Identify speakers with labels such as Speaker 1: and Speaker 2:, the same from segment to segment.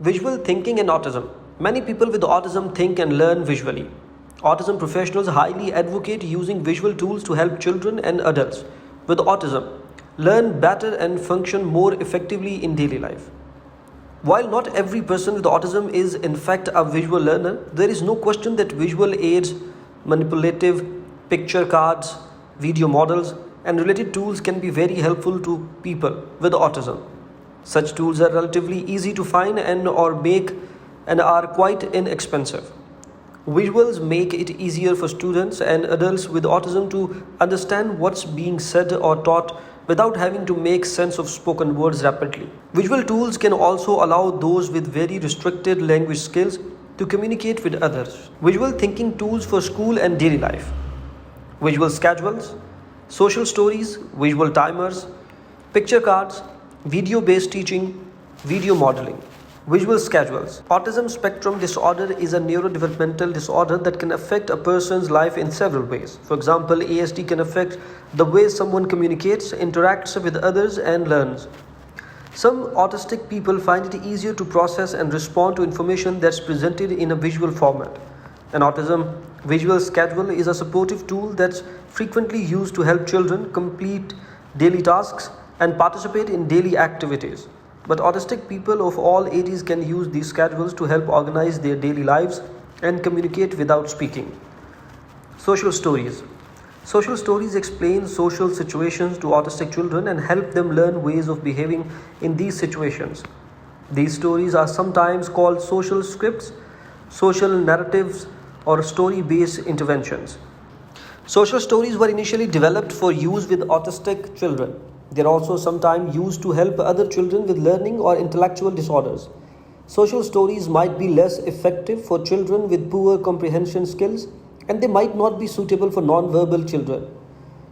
Speaker 1: Visual thinking and autism. Many people with autism think and learn visually. Autism professionals highly advocate using visual tools to help children and adults with autism learn better and function more effectively in daily life. While not every person with autism is in fact a visual learner, there is no question that visual aids, manipulative picture cards, video models, and related tools can be very helpful to people with autism. Such tools are relatively easy to find and are quite inexpensive. Visuals make it easier for students and adults with autism to understand what's being said or taught without having to make sense of spoken words rapidly. Visual tools can also allow those with very restricted language skills to communicate with others. Visual thinking tools for school and daily life. Visual schedules, social stories, visual timers, picture cards, video-based teaching, video modeling. Visual schedules. Autism spectrum disorder is a neurodevelopmental disorder that can affect a person's life in several ways. For example, ASD can affect the way someone communicates, interacts with others, and learns. Some autistic people find it easier to process and respond to information that's presented in a visual format. An autism visual schedule is a supportive tool that's frequently used to help children complete daily tasks and participate in daily activities. But autistic people of all ages can use these schedules to help organize their daily lives and communicate without speaking. Social stories. Social stories explain social situations to autistic children and help them learn ways of behaving in these situations. These stories are sometimes called social scripts, social narratives, or story-based interventions. Social stories were initially developed for use with autistic children. They are also sometimes used to help other children with learning or intellectual disorders. Social stories might be less effective for children with poor comprehension skills, and they might not be suitable for non-verbal children.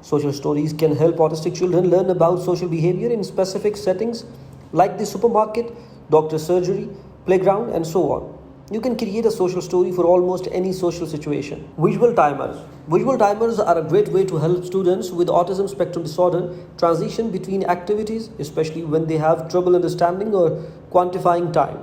Speaker 1: Social stories can help autistic children learn about social behavior in specific settings like the supermarket, doctor's surgery, playground, and so on. You can create a social story for almost any social situation. Visual timers. Visual timers are a great way to help students with autism spectrum disorder transition between activities, especially when they have trouble understanding or quantifying time.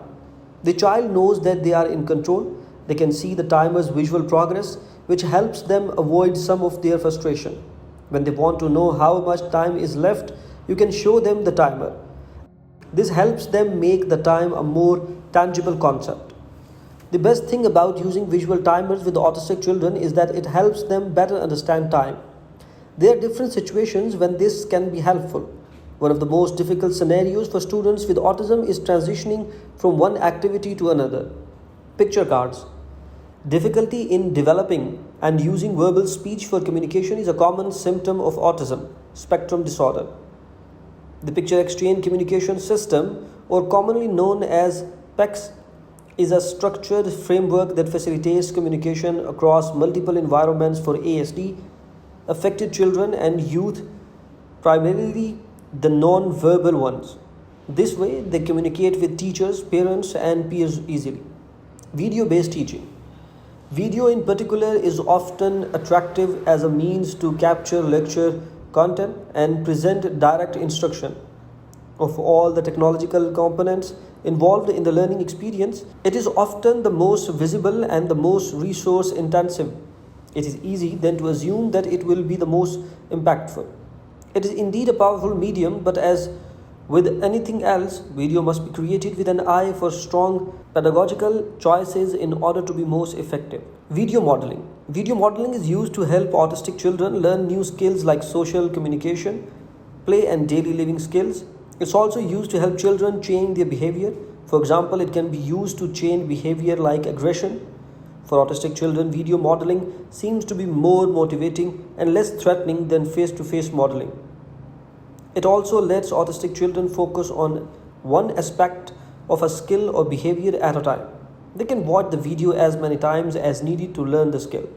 Speaker 1: The child knows that they are in control. They can see the timer's visual progress, which helps them avoid some of their frustration. When they want to know how much time is left, you can show them the timer. This helps them make the time a more tangible concept. The best thing about using visual timers with autistic children is that it helps them better understand time. There are different situations when this can be helpful. One of the most difficult scenarios for students with autism is transitioning from one activity to another. Picture cards. Difficulty in developing and using verbal speech for communication is a common symptom of autism spectrum disorder. The picture exchange communication system, or commonly known as PECS, is a structured framework that facilitates communication across multiple environments for ASD affected children and youth, primarily the non-verbal ones. This way, they communicate with teachers, parents, and peers easily. Video-based teaching. Video in particular is often attractive as a means to capture lecture content and present direct instruction. Of all the technological components involved in the learning experience, it is often the most visible and the most resource intensive. It is easy then to assume that it will be the most impactful. It is indeed a powerful medium, but as with anything else, video must be created with an eye for strong pedagogical choices in order to be most effective. Video modeling. Video modeling is used to help autistic children learn new skills like social communication, play, and daily living skills. It's also used to help children change their behavior. For example, it can be used to change behavior like aggression. For autistic children, video modeling seems to be more motivating and less threatening than face-to-face modeling. It also lets autistic children focus on one aspect of a skill or behavior at a time. They can watch the video as many times as needed to learn the skill.